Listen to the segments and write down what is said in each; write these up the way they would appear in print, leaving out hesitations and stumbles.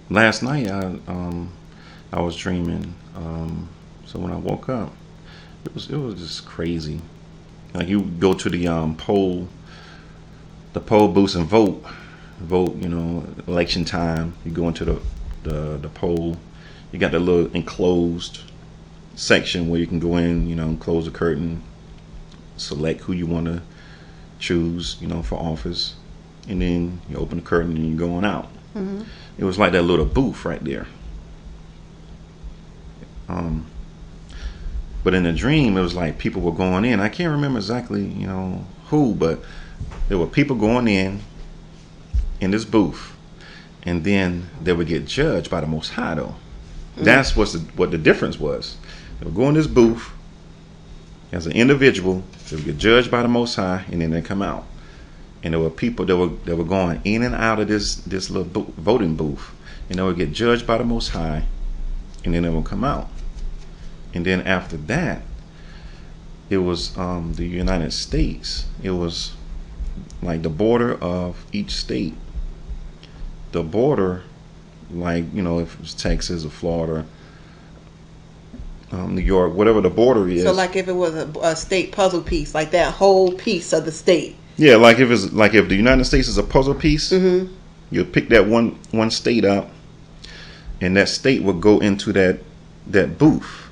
last night I was dreaming. So when I woke up, it was just crazy. Like you go to the poll booths and vote. Election time. You go into the poll. You got that little enclosed section where you can go in. Close the curtain, select who you want to choose. For office, and then you open the curtain and you're going out. Hmm. It was like that little booth right there. Um, but in the dream, it was like people were going in. I can't remember exactly, who, but there were people going in this booth, and then they would get judged by the Most High. Though that's what the difference was. They would go in this booth as an individual. They would get judged by the Most High, and then they come out. And there were people that were going in and out of this little voting booth, and they would get judged by the Most High, and then they would come out. And then after that, it was the United States. It was like the border of each state. The border, like if it was Texas or Florida, New York, whatever the border is. So, like, if it was a state puzzle piece, like that whole piece of the state. Yeah, like if the United States is a puzzle piece, Mm-hmm. you'll pick that one state up, and that state would go into that booth,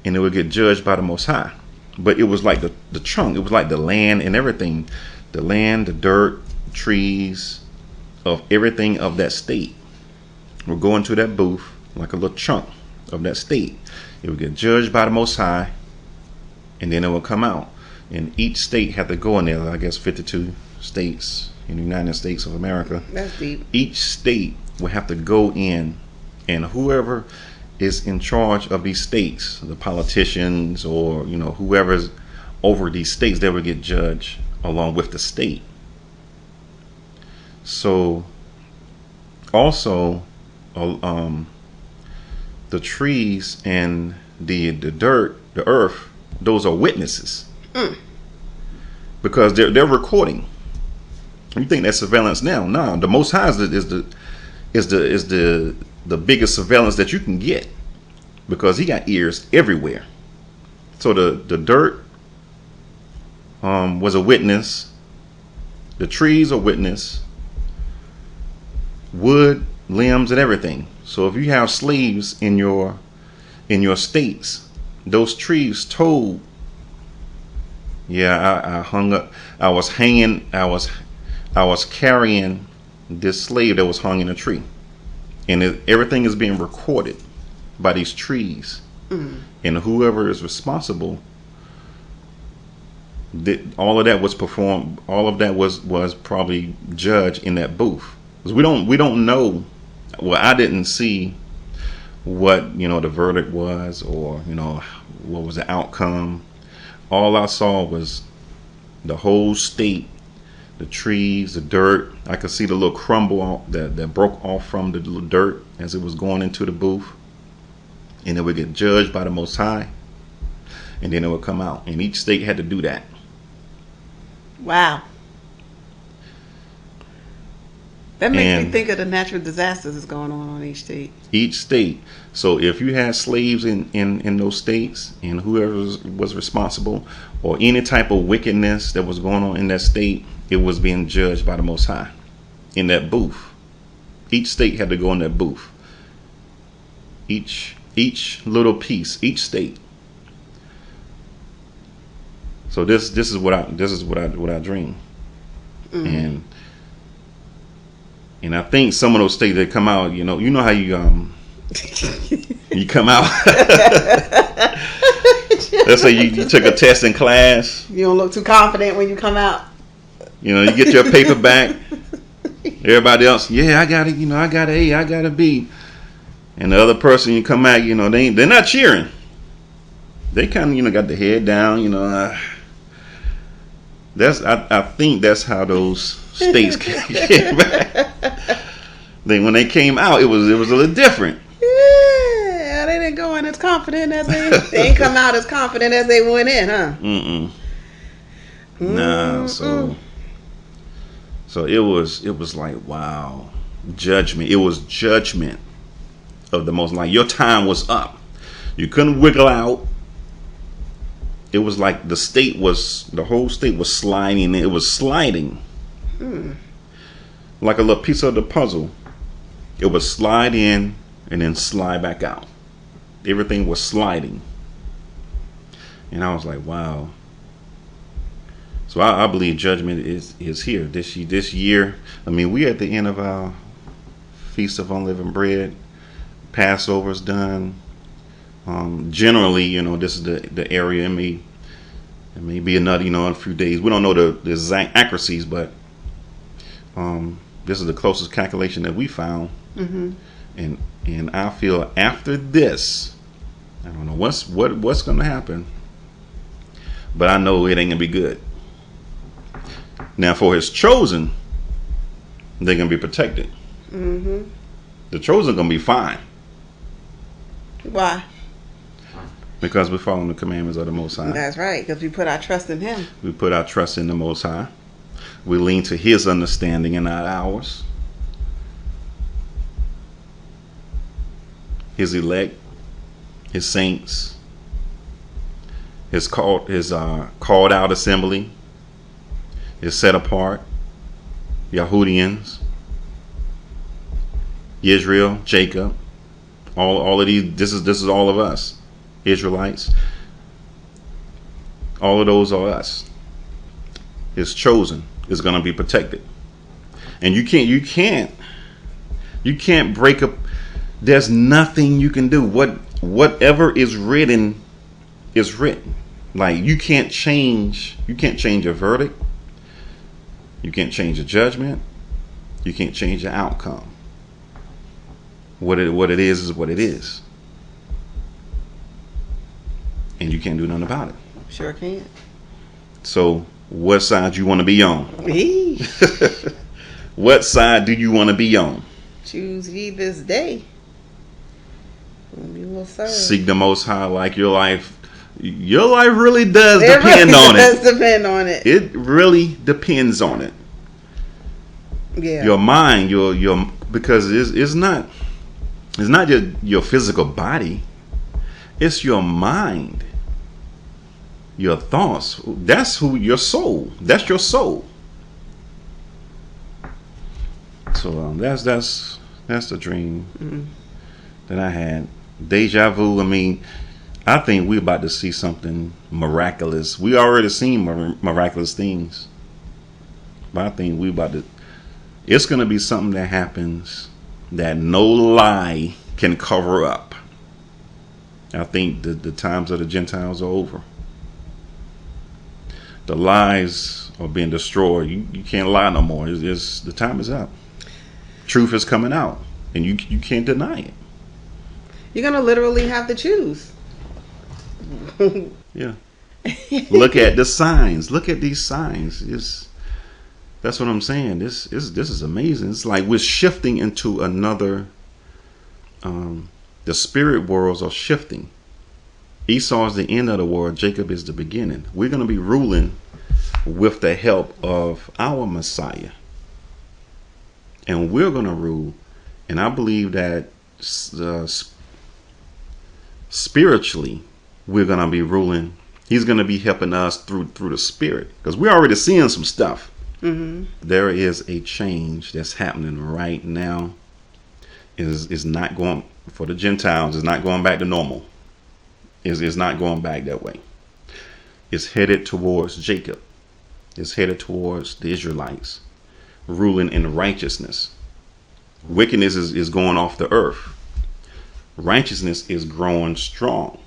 and it would get judged by the Most High. But it was like the trunk. It was like the land and everything, the land, the dirt, trees, of everything of that state would go into that booth like a little chunk of that state. It would get judged by the Most High, and then it would come out. And each state had to go in there. I guess 52 states in the United States of America. That's deep. Each state would have to go in, and whoever is in charge of these states, the politicians or whoever's over these states, they would get judged along with the state. So also, the trees and the dirt, the earth, those are witnesses because they're recording. You think that's surveillance now? No, the Most High is the biggest surveillance that you can get because he got ears everywhere. So the dirt was a witness. The trees are witness. Wood, limbs, and everything. So if you have slaves in your states, those trees told. Yeah, I hung up. I was hanging. I was carrying this slave that was hung in a tree, and everything is being recorded by these trees, and whoever is responsible. All of that was performed. All of that was probably judged in that booth. Because we don't know. Well, I didn't see what the verdict was, or what was the outcome. All I saw was the whole state, the trees, the dirt. I could see the little crumble that broke off from the little dirt as it was going into the booth, and it would get judged by the Most High, and then it would come out. And each state had to do that. Wow. That makes me And think of the natural disasters that's going on each state. each state. So if you had slaves in those states, and whoever was responsible, or any type of wickedness that was going on in that state, it was being judged by the Most High in that booth. Each state had to go in that booth. Each little piece, each state. So this is what I dream, and I think some of those states that come out, you know how you come out. Let's say you took a test in class. You don't look too confident when you come out. You get your paper back. Everybody else, yeah, I got it. I got an A, I got a B, and the other person you come out, they're not cheering. They kind of got the head down. I think that's how those states came back. Then when they came out, it was a little different. Yeah, they didn't go in as confident as they didn't come out as confident as they went in, huh? Nah, so it was like, wow, judgment. It was judgment of the Most. Like, your time was up. You couldn't wiggle out. It was like the whole state was sliding. It was sliding like a little piece of the puzzle. It would slide in and then slide back out. Everything was sliding. And I was like, wow. So I believe judgment is here this year. I mean, we're at the end of our Feast of Unleavened Bread. Passover's done. Generally, this is the area. It may be another, a few days. We don't know the exact accuracies, but this is the closest calculation that we found. Mm-hmm. And I feel after this, I don't know what's going to happen, but I know it ain't gonna be good. Now, for his chosen, they're gonna be protected. Mm-hmm. The chosen gonna be fine. Why? Because we're following the commandments of the Most High. That's right, because we put our trust in Him. We put our trust in the Most High. We lean to His understanding and not ours. His elect, His saints, His called out assembly, His set apart, Yahudians, Israel, Jacob, all of these. This is all of us. Israelites, all of those are us. His chosen is going to be protected, and you can't break up. There's nothing you can do. Whatever is written is written. Like, you can't change your verdict. You can't change your judgment. You can't change the outcome. What it is what it is. And you can't do nothing about it. Sure can't. So, what side you want to be on? Me. What side do you want to be on? Choose ye this day whom you will serve. Seek the Most High like your life. Your life really does depend on it. It does depend on it. It really depends on it. Yeah. Your mind, your because it's not just your physical body. It's your mind. Your thoughts. That's your soul. That's your soul. So that's the dream that I had. Deja vu. I mean, I think we're about to see something miraculous. We already seen miraculous things, but I think we about to. It's going to be something that happens that no lie can cover up. I think the times of the Gentiles are over. The lies are being destroyed. You can't lie no more. The time is up. Truth is coming out, and you can't deny it. You're gonna literally have to choose. Yeah. Look at the signs. Look at these signs. That's what I'm saying. This is amazing. It's like we're shifting into another. The spirit worlds are shifting. Esau is the end of the world. Jacob is the beginning. We're going to be ruling with the help of our Messiah. And we're going to rule. And I believe that spiritually, we're going to be ruling. He's going to be helping us through the spirit. Because we're already seeing some stuff. Mm-hmm. There is a change that's happening right now. Is not going for the Gentiles. It's not going back to normal. Is not going back that way. It's headed towards Jacob. It's headed towards the Israelites, ruling in righteousness. Wickedness is going off the earth. Righteousness is growing strong.